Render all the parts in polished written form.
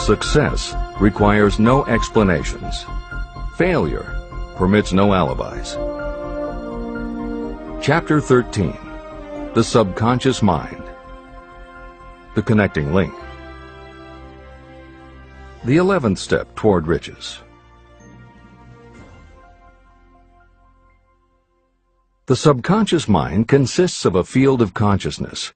Success requires no explanations. Failure permits no alibis. Chapter 13. The Subconscious Mind. The Connecting Link. The 11th step toward riches. The subconscious mind consists of a field of consciousness,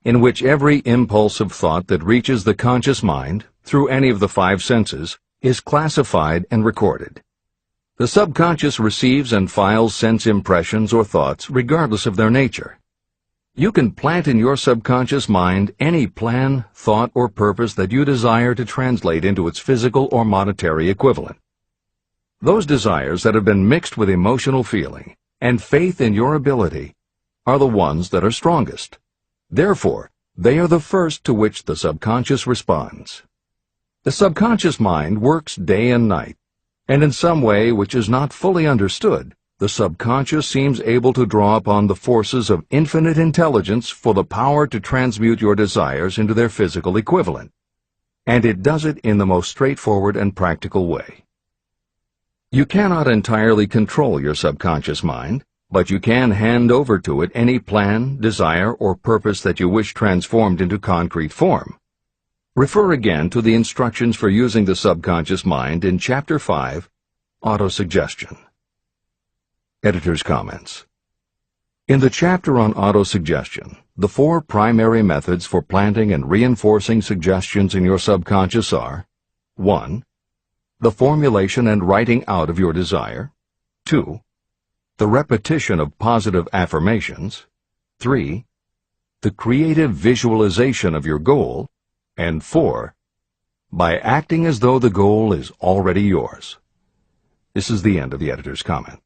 in which every impulse of thought that reaches the conscious mind, through any of the 5 senses, is classified and recorded. The subconscious receives and files sense impressions or thoughts regardless of their nature. You can plant in your subconscious mind any plan, thought, or purpose that you desire to translate into its physical or monetary equivalent. Those desires that have been mixed with emotional feeling and faith in your ability are the ones that are strongest. Therefore, they are the first to which the subconscious responds. The subconscious mind works day and night, and in some way which is not fully understood, the subconscious seems able to draw upon the forces of infinite intelligence for the power to transmute your desires into their physical equivalent. And it does it in the most straightforward and practical way. You cannot entirely control your subconscious mind, but you can hand over to it any plan, desire, or purpose that you wish transformed into concrete form. Refer again to the instructions for using the subconscious mind in Chapter 5, Autosuggestion. Editor's comments. In the chapter on autosuggestion, the 4 primary methods for planting and reinforcing suggestions in your subconscious are: 1. The formulation and writing out of your desire. 2. The repetition of positive affirmations. 3. The creative visualization of your goal. And 4. By acting as though the goal is already yours. This is the end of the editor's comment.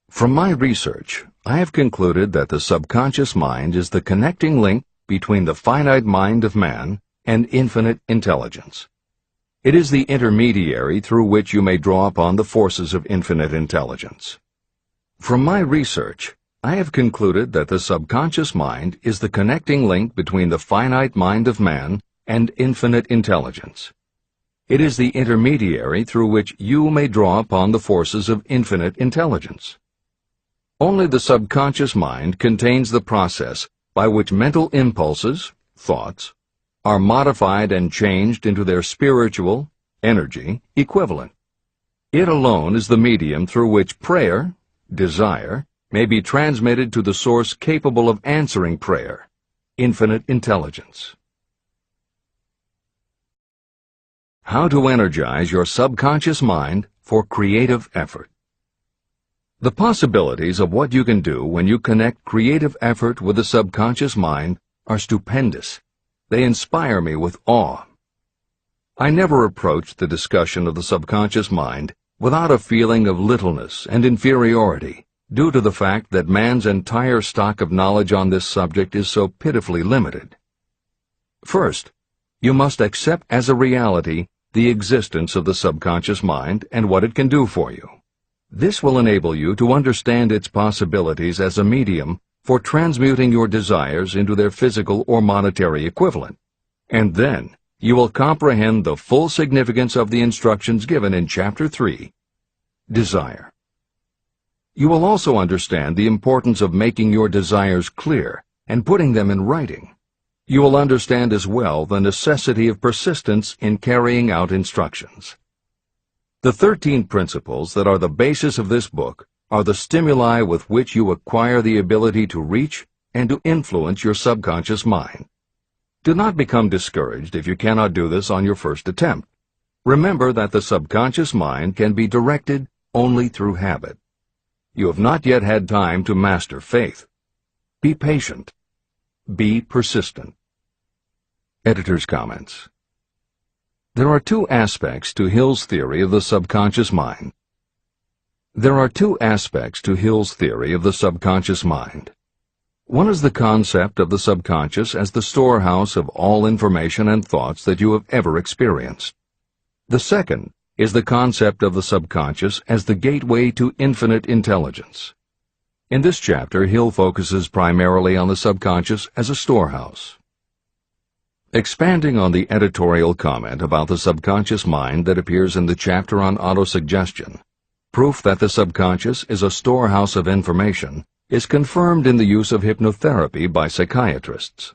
From my research, I have concluded that the subconscious mind is the connecting link between the finite mind of man and infinite intelligence. It is the intermediary through which you may draw upon the forces of infinite intelligence. From my research, I have concluded that the subconscious mind is the connecting link between the finite mind of man and infinite intelligence. It is the intermediary through which you may draw upon the forces of infinite intelligence. Only the subconscious mind contains the process by which mental impulses, thoughts, are modified and changed into their spiritual, energy, equivalent. It alone is the medium through which prayer, desire, may be transmitted to the source capable of answering prayer, infinite intelligence. How to energize your subconscious mind for creative effort. The possibilities of what you can do when you connect creative effort with the subconscious mind are stupendous. They inspire me with awe. I never approached the discussion of the subconscious mind without a feeling of littleness and inferiority, due to the fact that man's entire stock of knowledge on this subject is so pitifully limited. First, you must accept as a reality the existence of the subconscious mind and what it can do for you. This will enable you to understand its possibilities as a medium for transmuting your desires into their physical or monetary equivalent, and then you will comprehend the full significance of the instructions given in Chapter 3, Desire. You will also understand the importance of making your desires clear and putting them in writing. You will understand as well the necessity of persistence in carrying out instructions. The 13 principles that are the basis of this book are the stimuli with which you acquire the ability to reach and to influence your subconscious mind. Do not become discouraged if you cannot do this on your first attempt. Remember that the subconscious mind can be directed only through habit. You have not yet had time to master faith. Be patient. Be persistent. Editor's comments. There are 2 aspects to Hill's theory of the subconscious mind. There are 2 aspects to Hill's theory of the subconscious mind. One is the concept of the subconscious as the storehouse of all information and thoughts that you have ever experienced. The second is the concept of the subconscious as the gateway to infinite intelligence. In this chapter, Hill focuses primarily on the subconscious as a storehouse. Expanding on the editorial comment about the subconscious mind that appears in the chapter on autosuggestion, proof that the subconscious is a storehouse of information is confirmed in the use of hypnotherapy by psychiatrists.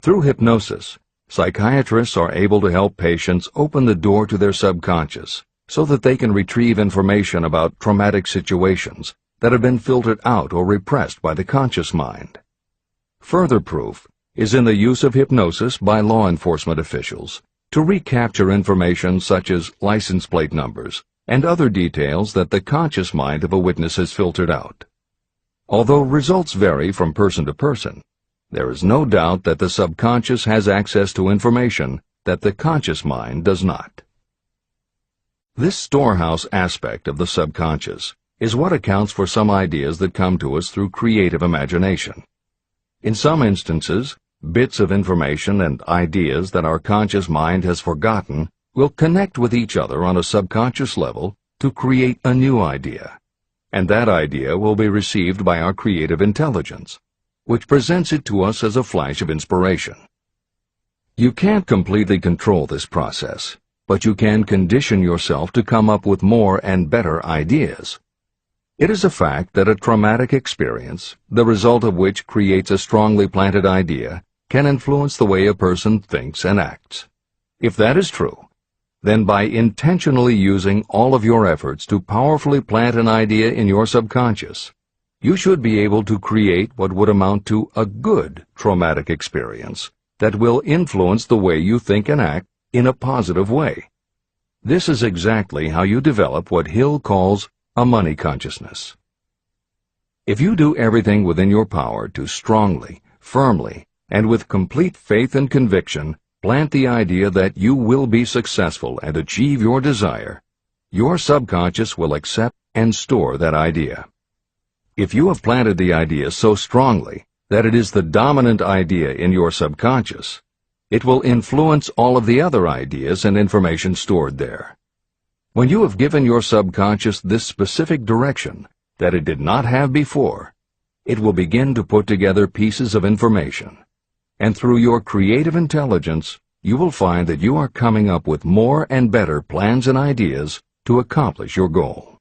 Through hypnosis, psychiatrists are able to help patients open the door to their subconscious so that they can retrieve information about traumatic situations that have been filtered out or repressed by the conscious mind. Further proof is in the use of hypnosis by law enforcement officials to recapture information such as license plate numbers and other details that the conscious mind of a witness has filtered out. Although results vary from person to person, there is no doubt that the subconscious has access to information that the conscious mind does not. This storehouse aspect of the subconscious is what accounts for some ideas that come to us through creative imagination. In some instances, bits of information and ideas that our conscious mind has forgotten will connect with each other on a subconscious level to create a new idea, and that idea will be received by our creative intelligence, which presents it to us as a flash of inspiration. You can't completely control this process, but you can condition yourself to come up with more and better ideas. It is a fact that a traumatic experience, the result of which creates a strongly planted idea, can influence the way a person thinks and acts. If that is true, then by intentionally using all of your efforts to powerfully plant an idea in your subconscious, you should be able to create what would amount to a good traumatic experience that will influence the way you think and act in a positive way. This is exactly how you develop what Hill calls a money consciousness. If you do everything within your power to strongly, firmly, and with complete faith and conviction plant the idea that you will be successful and achieve your desire, your subconscious will accept and store that idea. If you have planted the idea so strongly that it is the dominant idea in your subconscious, it will influence all of the other ideas and information stored there. When you have given your subconscious this specific direction that it did not have before, it will begin to put together pieces of information, and through your creative intelligence, you will find that you are coming up with more and better plans and ideas to accomplish your goal.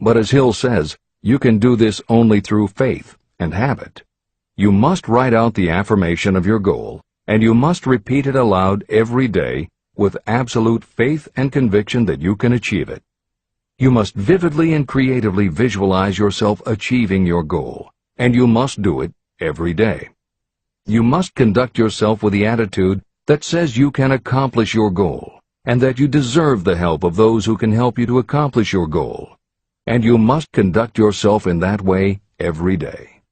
But as Hill says, you can do this only through faith and habit. You must write out the affirmation of your goal, and you must repeat it aloud every day with absolute faith and conviction that you can achieve it. You must vividly and creatively visualize yourself achieving your goal, and you must do it every day. You must conduct yourself with the attitude that says you can accomplish your goal, and that you deserve the help of those who can help you to accomplish your goal. And you must conduct yourself in that way every day.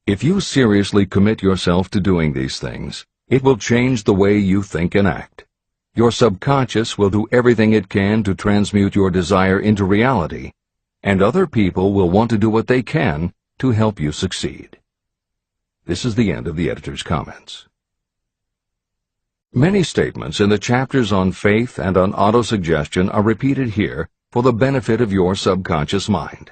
If you seriously commit yourself to doing these things, it will change the way you think and act. Your subconscious will do everything it can to transmute your desire into reality, and other people will want to do what they can to help you succeed. This is the end of the editor's comments. Many statements in the chapters on faith and on autosuggestion are repeated here for the benefit of your subconscious mind.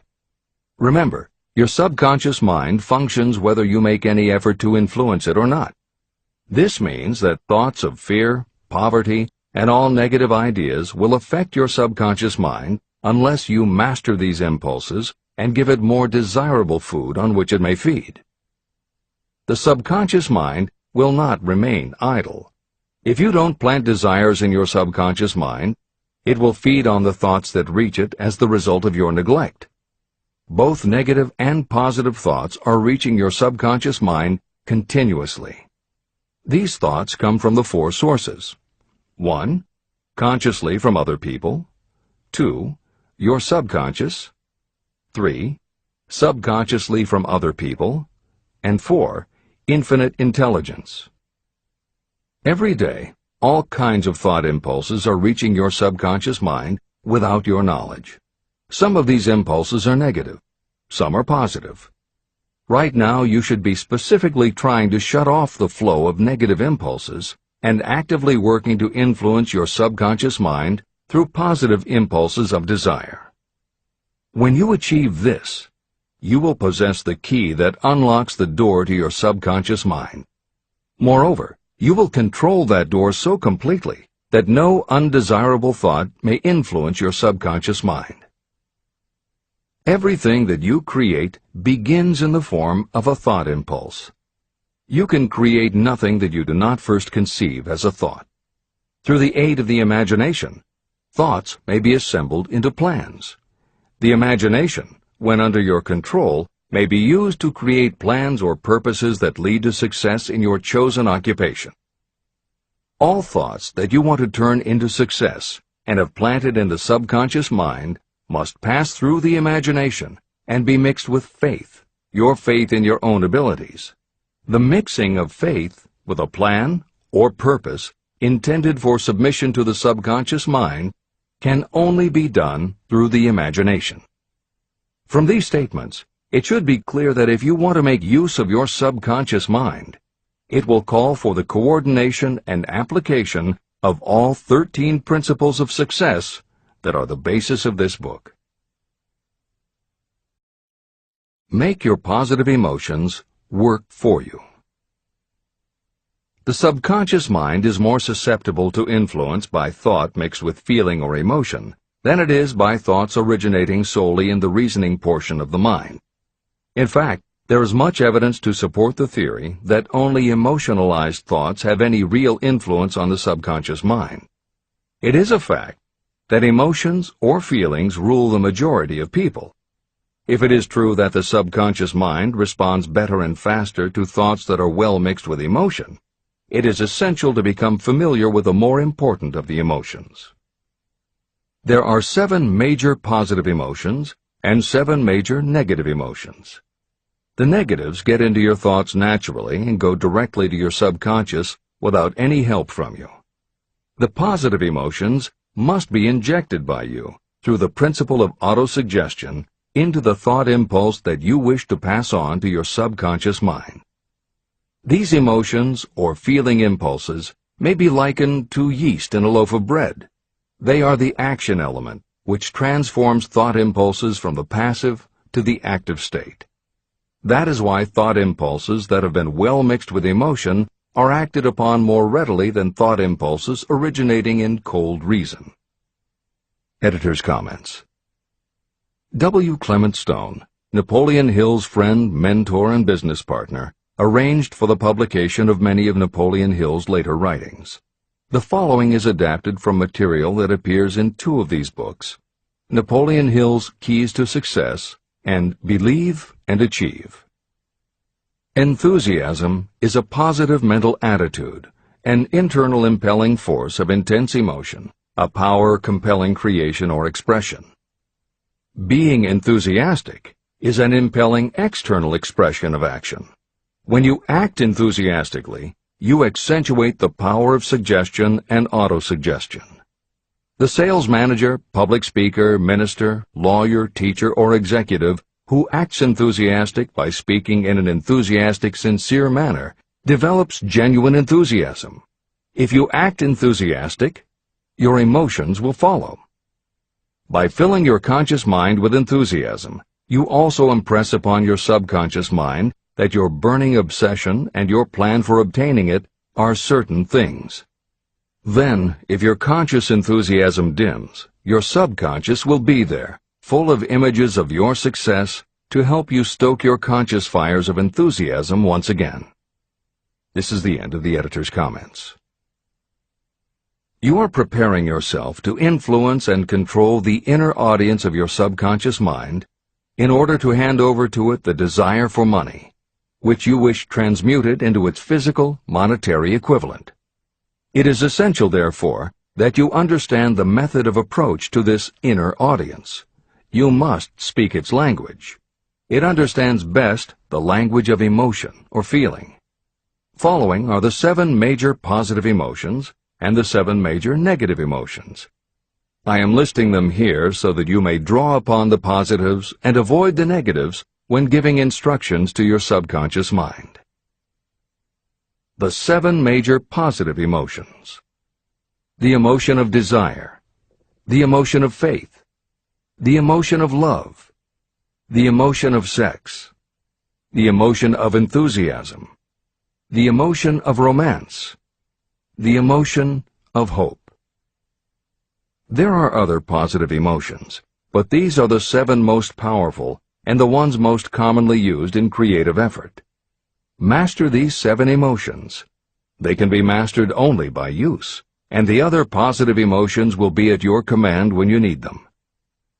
Remember, your subconscious mind functions whether you make any effort to influence it or not. This means that thoughts of fear, poverty, and all negative ideas will affect your subconscious mind unless you master these impulses and give it more desirable food on which it may feed. The subconscious mind will not remain idle. If you don't plant desires in your subconscious mind, it will feed on the thoughts that reach it as the result of your neglect. Both negative and positive thoughts are reaching your subconscious mind continuously. These thoughts come from the four sources. 1. Consciously from other people. 2. Your subconscious. 3. Subconsciously from other people. And 4. Infinite intelligence. Every day, all kinds of thought impulses are reaching your subconscious mind without your knowledge. Some of these impulses are negative. Some are positive. Right now, you should be specifically trying to shut off the flow of negative impulses and actively working to influence your subconscious mind through positive impulses of desire. When you achieve this, you will possess the key that unlocks the door to your subconscious mind. Moreover, you will control that door so completely that no undesirable thought may influence your subconscious mind. Everything that you create begins in the form of a thought impulse. You can create nothing that you do not first conceive as a thought. Through the aid of the imagination, thoughts may be assembled into plans. The imagination, when under your control, may be used to create plans or purposes that lead to success in your chosen occupation. All thoughts that you want to turn into success and have planted in the subconscious mind must pass through the imagination and be mixed with faith, your faith in your own abilities. The mixing of faith with a plan or purpose intended for submission to the subconscious mind can only be done through the imagination. From these statements, it should be clear that if you want to make use of your subconscious mind, it will call for the coordination and application of all 13 principles of success that are the basis of this book. Make your positive emotions work for you. The subconscious mind is more susceptible to influence by thought mixed with feeling or emotion than it is by thoughts originating solely in the reasoning portion of the mind. In fact, there is much evidence to support the theory that only emotionalized thoughts have any real influence on the subconscious mind. It is a fact that emotions or feelings rule the majority of people. If it is true that the subconscious mind responds better and faster to thoughts that are well mixed with emotion, it is essential to become familiar with the more important of the emotions. There are 7 major positive emotions and 7 major negative emotions. The negatives get into your thoughts naturally and go directly to your subconscious without any help from you. The positive emotions must be injected by you through the principle of autosuggestion into the thought impulse that you wish to pass on to your subconscious mind. These emotions or feeling impulses may be likened to yeast in a loaf of bread. They are the action element which transforms thought impulses from the passive to the active state. That is why thought impulses that have been well mixed with emotion are acted upon more readily than thought impulses originating in cold reason. Editor's comments. W. Clement Stone, Napoleon Hill's friend, mentor, and business partner, arranged for the publication of many of Napoleon Hill's later writings. The following is adapted from material that appears in 2 of these books, Napoleon Hill's Keys to Success and Believe and Achieve. Enthusiasm is a positive mental attitude, an internal impelling force of intense emotion, a power compelling creation or expression. Being enthusiastic is an impelling external expression of action. When you act enthusiastically, you accentuate the power of suggestion and autosuggestion. The sales manager, public speaker, minister, lawyer, teacher, or executive who acts enthusiastic by speaking in an enthusiastic, sincere manner develops genuine enthusiasm. If you act enthusiastic, your emotions will follow. By filling your conscious mind with enthusiasm, you also impress upon your subconscious mind that your burning obsession and your plan for obtaining it are certain things. Then, if your conscious enthusiasm dims, your subconscious will be there, full of images of your success to help you stoke your conscious fires of enthusiasm once again. This is the end of the editor's comments. You are preparing yourself to influence and control the inner audience of your subconscious mind in order to hand over to it the desire for money, which you wish transmuted into its physical, monetary equivalent. It is essential, therefore, that you understand the method of approach to this inner audience. You must speak its language. It understands best the language of emotion or feeling. Following are the 7 major positive emotions and the 7 major negative emotions. I am listing them here so that you may draw upon the positives and avoid the negatives when giving instructions to your subconscious mind. The 7 major positive emotions. The emotion of desire, the emotion of faith, the emotion of love, the emotion of sex, the emotion of enthusiasm, the emotion of romance, the emotion of hope. There are other positive emotions, but these are the 7 most powerful and the ones most commonly used in creative effort. Master these 7 emotions. They can be mastered only by use, and the other positive emotions will be at your command when you need them.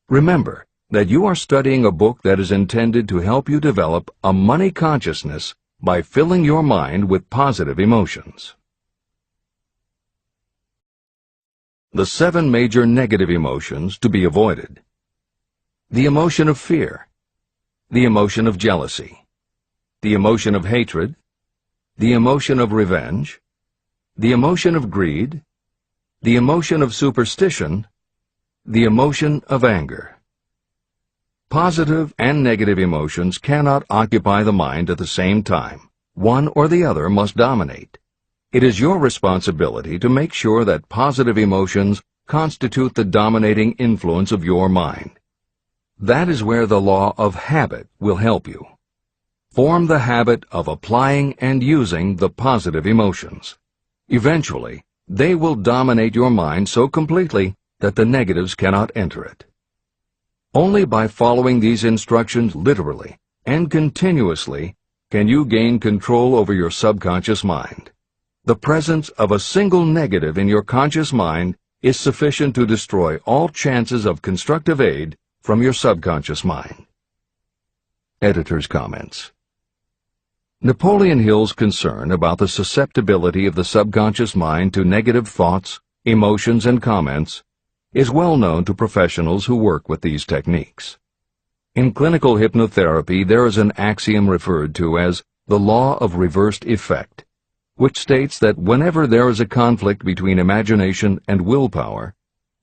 Remember that you are studying a book that is intended to help you develop a money consciousness by filling your mind with positive emotions. The 7 major negative emotions to be avoided. The emotion of fear, the emotion of jealousy, the emotion of hatred, the emotion of revenge, the emotion of greed, the emotion of superstition, the emotion of anger. Positive and negative emotions cannot occupy the mind at the same time. One or the other must dominate. It is your responsibility to make sure that positive emotions constitute the dominating influence of your mind. That is where the law of habit will help you. Form the habit of applying and using the positive emotions. Eventually, they will dominate your mind so completely that the negatives cannot enter it. Only by following these instructions literally and continuously can you gain control over your subconscious mind. The presence of a single negative in your conscious mind is sufficient to destroy all chances of constructive aid from your subconscious mind. Editor's comments. Napoleon Hill's concern about the susceptibility of the subconscious mind to negative thoughts, emotions, and comments is well known to professionals who work with these techniques. In clinical hypnotherapy, there is an axiom referred to as the law of reversed effect, which states that whenever there is a conflict between imagination and willpower,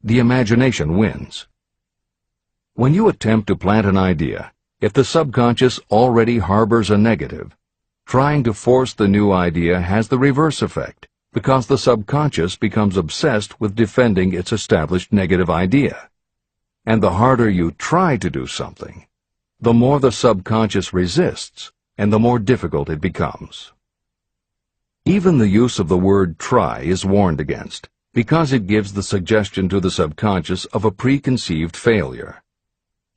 the imagination wins. When you attempt to plant an idea, if the subconscious already harbors a negative, trying to force the new idea has the reverse effect, because the subconscious becomes obsessed with defending its established negative idea. And the harder you try to do something, the more the subconscious resists, and the more difficult it becomes. Even the use of the word try is warned against, because it gives the suggestion to the subconscious of a preconceived failure.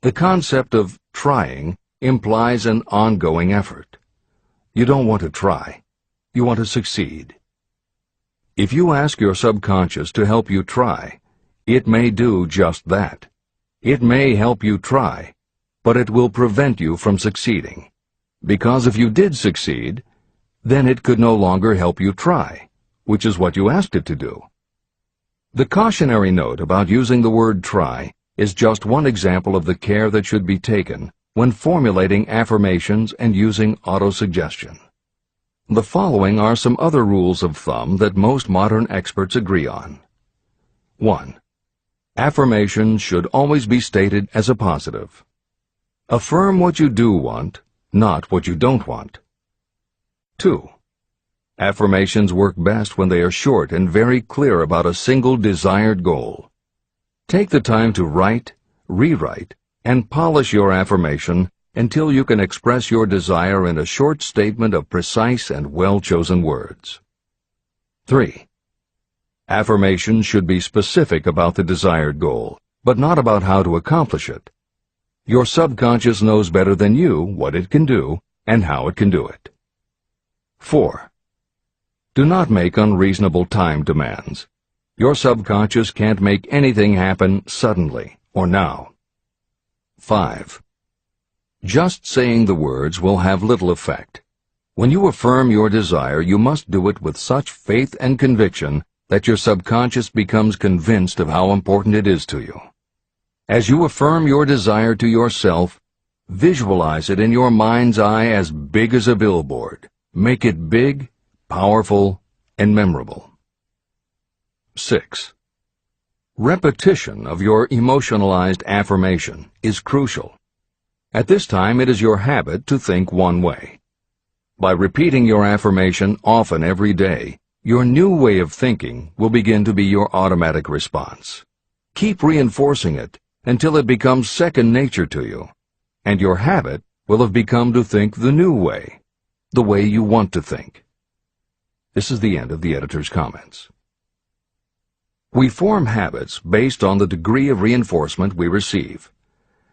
The concept of trying implies an ongoing effort. You don't want to try. You want to succeed. If you ask your subconscious to help you try, it may do just that. It may help you try, but it will prevent you from succeeding. Because if you did succeed, then it could no longer help you try, which is what you asked it to do. The cautionary note about using the word try is just one example of the care that should be taken when formulating affirmations and using autosuggestion. The following are some other rules of thumb that most modern experts agree on. 1. Affirmations should always be stated as a positive. Affirm what you do want, not what you don't want. 2. Affirmations work best when they are short and very clear about a single desired goal. Take the time to write, rewrite, and polish your affirmation until you can express your desire in a short statement of precise and well-chosen words. 3. Affirmations should be specific about the desired goal, but not about how to accomplish it. Your subconscious knows better than you what it can do and how it can do it. 4. Do not make unreasonable time demands. Your subconscious can't make anything happen suddenly or now. 5. Just saying the words will have little effect. When you affirm your desire, you must do it with such faith and conviction that your subconscious becomes convinced of how important it is to you. As you affirm your desire to yourself, visualize it in your mind's eye as big as a billboard. Make it big, powerful, and memorable. 6. Repetition of your emotionalized affirmation is crucial. At this time, it is your habit to think one way. By repeating your affirmation often every day, your new way of thinking will begin to be your automatic response. Keep reinforcing it until it becomes second nature to you, and your habit will have become to think the new way, the way you want to think. This is the end of the editor's comments. We form habits based on the degree of reinforcement we receive.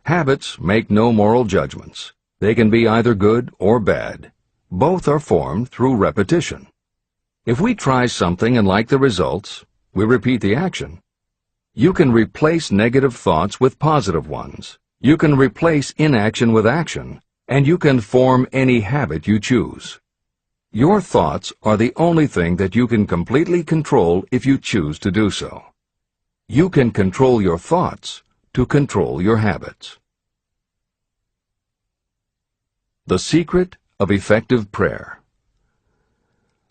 Habits make no moral judgments. They can be either good or bad. Both are formed through repetition. If we try something and like the results, we repeat the action. You can replace negative thoughts with positive ones. You can replace inaction with action, and you can form any habit you choose. Your thoughts are the only thing that you can completely control if you choose to do so. You can control your thoughts to control your habits. The secret of effective prayer.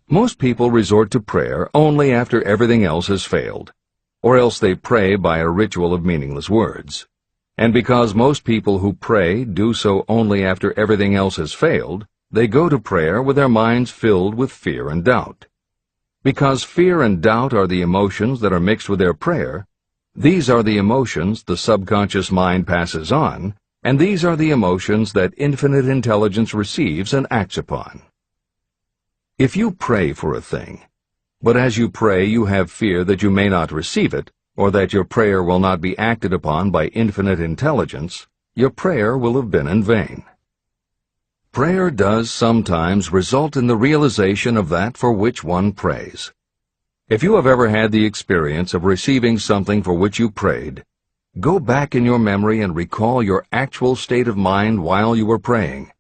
Most people resort to prayer only after everything else has failed, or else they pray by a ritual of meaningless words. And because most people who pray do so only after everything else has failed, they go to prayer with their minds filled with fear and doubt. Because fear and doubt are the emotions that are mixed with their prayer, these are the emotions the subconscious mind passes on, and these are the emotions that infinite intelligence receives and acts upon. If you pray for a thing, but as you pray you have fear that you may not receive it, or that your prayer will not be acted upon by infinite intelligence, your prayer will have been in vain. Prayer does sometimes result in the realization of that for which one prays. If you have ever had the experience of receiving something for which you prayed, go back in your memory and recall your actual state of mind while you were praying,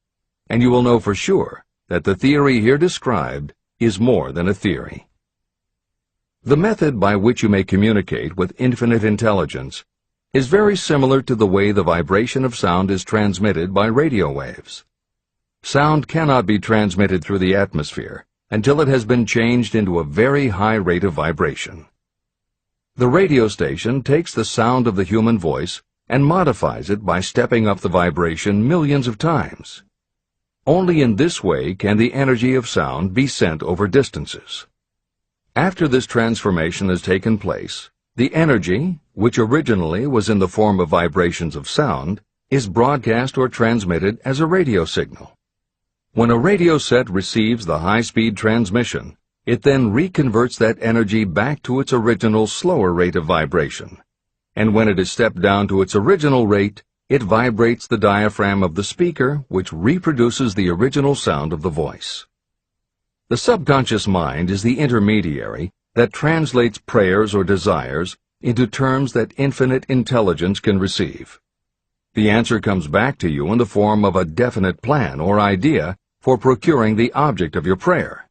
and you will know for sure that the theory here described is more than a theory. The method by which you may communicate with infinite intelligence is very similar to the way the vibration of sound is transmitted by radio waves. Sound cannot be transmitted through the atmosphere until it has been changed into a very high rate of vibration. The radio station takes the sound of the human voice and modifies it by stepping up the vibration millions of times. Only in this way can the energy of sound be sent over distances. After this transformation has taken place, the energy, which originally was in the form of vibrations of sound, is broadcast or transmitted as a radio signal. When a radio set receives the high-speed transmission, it then reconverts that energy back to its original slower rate of vibration. And when it is stepped down to its original rate, it vibrates the diaphragm of the speaker, which reproduces the original sound of the voice. The subconscious mind is the intermediary that translates prayers or desires into terms that infinite intelligence can receive. The answer comes back to you in the form of a definite plan or idea for procuring the object of your prayer.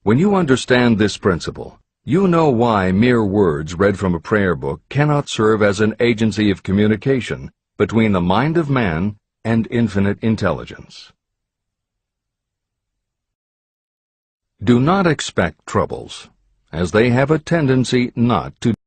When you understand this principle, you know why mere words read from a prayer book cannot serve as an agency of communication between the mind of man and infinite intelligence. Do not expect troubles, as they have a tendency not to